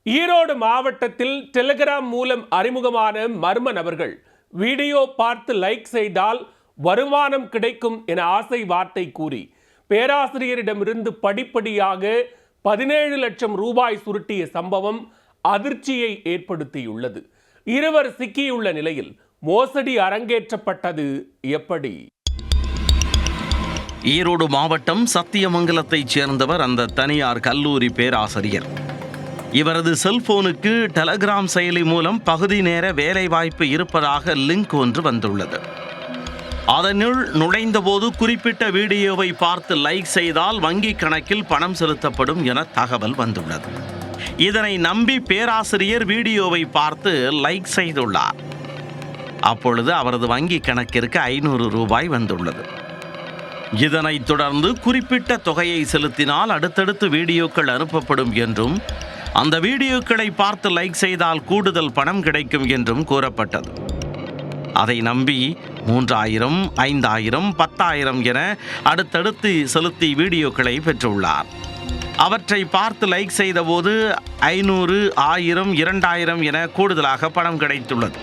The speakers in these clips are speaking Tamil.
ஈரோடு மாவட்டத்தில் டெலிகிராம் மூலம் அறிமுகமான மர்ம நபர்கள் வீடியோ பார்த்து லைக் செய்தால் வருமானம் கிடைக்கும் என ஆசை வார்த்தை கூறி பேராசிரியரிடமிருந்து படிப்படியாக 17 லட்சம் ரூபாய் சுருட்டிய சம்பவம் அதிர்ச்சியை ஏற்படுத்தியுள்ளது. இருவர் சிக்கியுள்ள நிலையில் மோசடி அரங்கேற்றப்பட்டது எப்படி? ஈரோடு மாவட்டம் சத்தியமங்கலத்தைச் சேர்ந்தவர் அந்த தனியார் கல்லூரி பேராசிரியர். இவரது செல்போனுக்கு டெலிகிராம் செயலி மூலம் பகுதி நேர வேலைவாய்ப்பு இருப்பதாக லிங்க் ஒன்று வந்துள்ளது. அதனுள் நுழைந்தபோது குறிப்பிட்ட வீடியோவை பார்த்து லைக் செய்தால் வங்கி கணக்கில் பணம் செலுத்தப்படும் என தகவல் வந்துள்ளது. இதனை நம்பி பேராசிரியர் வீடியோவை பார்த்து லைக் செய்துள்ளார். அப்பொழுது அவரது வங்கி கணக்கிற்கு 500 ரூபாய் வந்துள்ளது. இதனைத் தொடர்ந்து குறிப்பிட்ட தொகையை செலுத்தினால் அடுத்தடுத்து வீடியோக்கள் அனுப்பப்படும் என்றும் அந்த வீடியோக்களை பார்த்து லைக் செய்தால் கூடுதல் பணம் கிடைக்கும் என்றும் கூறப்பட்டது. அதை நம்பி 3000, 5000, 10000 என அடுத்தடுத்து செலுத்தி வீடியோக்களை பெற்றுள்ளார். அவற்றை பார்த்து லைக் செய்தபோது 500, 1000, 2000 என கூடுதலாக பணம் கிடைத்துள்ளது.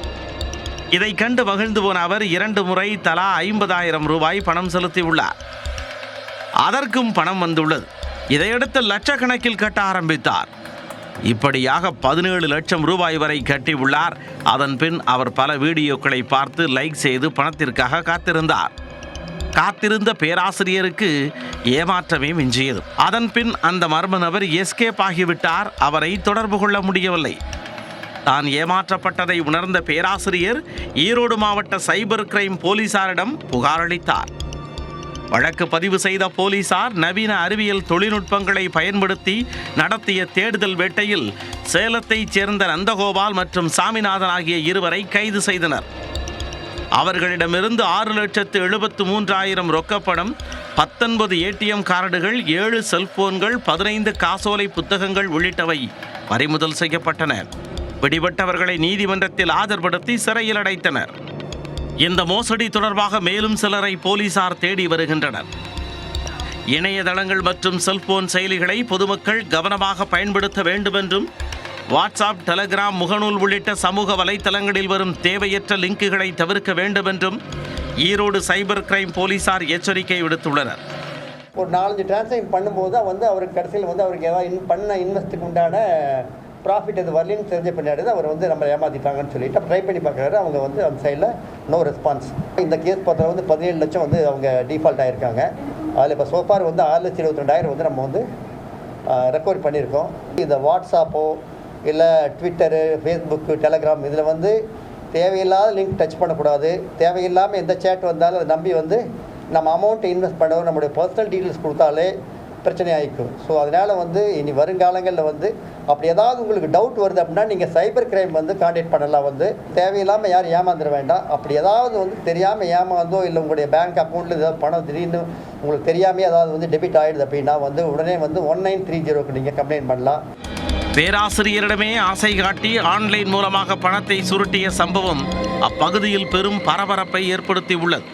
இதை கண்டு மகிழ்ந்து போன அவர் 2 முறை தலா 50,000 ரூபாய் பணம் செலுத்தியுள்ளார். அதற்கும் பணம் வந்துள்ளது. இதையடுத்து லட்சக்கணக்கில் கட்ட ஆரம்பித்தார். இப்படியாக 17 லட்சம் ரூபாய் வரை கட்டியுள்ளார். அதன் பின் அவர் பல வீடியோக்களை பார்த்து லைக் செய்து பணத்திற்காக காத்திருந்தார். காத்திருந்த பேராசிரியருக்கு ஏமாற்றமே மிஞ்சியது. அதன் பின் அந்த மர்ம நபர் எஸ்கேப் ஆகிவிட்டார். அவரை தொடர்பு கொள்ள முடியவில்லை. தான் ஏமாற்றப்பட்டதை உணர்ந்த பேராசிரியர் ஈரோடு மாவட்ட சைபர் கிரைம் போலீசாரிடம் புகார் அளித்தார். வழக்கு பதிவு செய்த போலீசார் நவீன அறிவியல் தொழில்நுட்பங்களை பயன்படுத்தி நடத்திய தேடுதல் வேட்டையில் சேலத்தைச் சேர்ந்த நந்தகோபால் மற்றும் சாமிநாதன் ஆகிய இருவரை கைது செய்தனர். அவர்களிடமிருந்து 6,73,000 ரொக்கப்பணம், 19 ஏடிஎம் கார்டுகள், 7 செல்போன்கள், 15 காசோலை புத்தகங்கள் உள்ளிட்டவை பறிமுதல் செய்யப்பட்டன. பிடிபட்டவர்களை நீதிமன்றத்தில் ஆஜர்படுத்தி சிறையில் அடைத்தனர். இந்த மோசடி தொடர்பாக மேலும் சிலரை போலீசார் தேடி வருகின்றனர். இணையதளங்கள் மற்றும் செல்போன் செயலிகளை பொதுமக்கள் கவனமாக பயன்படுத்த வேண்டும் என்றும் வாட்ஸ்அப், டெலிகிராம், முகநூல் உள்ளிட்ட சமூக வலைத்தளங்களில் வரும் தேவையற்ற லிங்குகளை தவிர்க்க வேண்டும் என்றும் ஈரோடு சைபர் கிரைம் போலீசார் எச்சரிக்கை விடுத்துள்ளனர். ஒரு 4-5 டிரான்சாக்ஷன் பண்ணும்போது தான் அவருக்கு கடைசியில் அவருக்கு ஏதாவது பண்ண இன்வெஸ்ட்டுக்கு உண்டான ப்ராஃபிட் அது வரலின்னு தெரிஞ்ச பின்னாடி அவர் நம்ம ஏமாற்றிட்டாங்கன்னு சொல்லிட்டு ட்ரை பண்ணி பார்க்குறாரு. அவங்க அந்த சைடில் நோ ரெஸ்பான்ஸ். இந்த கேஸ் பார்த்தா 17 லட்சம் அவங்க டிஃபால்ட் ஆகிருக்காங்க. அதில் இப்போ சோஃபார் 6,22,000 நம்ம ரெக்கவரி பண்ணியிருக்கோம். இந்த வாட்ஸ்அப்போ இல்லை ட்விட்டரு, ஃபேஸ்புக்கு, டெலிகிராம் இதில் தேவையில்லாத லிங்க் டச் பண்ணக்கூடாது. தேவையில்லாமல் எந்த சேட் வந்தாலும் அதை நம்பி நம்ம அமௌண்ட்டை இன்வெஸ்ட் பண்ணவும் நம்மளுடைய பர்சனல் டீட்டெயில்ஸ் கொடுத்தாலே பிரச்சனை ஆகிக்கும். ஸோ அதனால் இனி வருங்காலங்களில் அப்படி ஏதாவது உங்களுக்கு டவுட் வருது அப்படின்னா நீங்கள் சைபர் கிரைம் கான்டாக்ட் பண்ணலாம். தேவையில்லாமல் யாரும் ஏமாந்துட வேண்டாம். அப்படி ஏதாவது தெரியாமல் ஏமாந்தோ இல்லை உங்களுடைய பேங்க் அக்கௌண்ட்டில் ஏதாவது பணம் திடீர்னு உங்களுக்கு தெரியாமல் ஏதாவது டெபிட் ஆகிடுது அப்படின்னா உடனே 1930க்கு நீங்கள் கம்ப்ளைண்ட் பண்ணலாம். பேராசிரியரிடமே ஆசை காட்டி ஆன்லைன் மூலமாக பணத்தை சுருட்டிய சம்பவம் அப்பகுதியில் பெரும் பரபரப்பை ஏற்படுத்தி உள்ளது.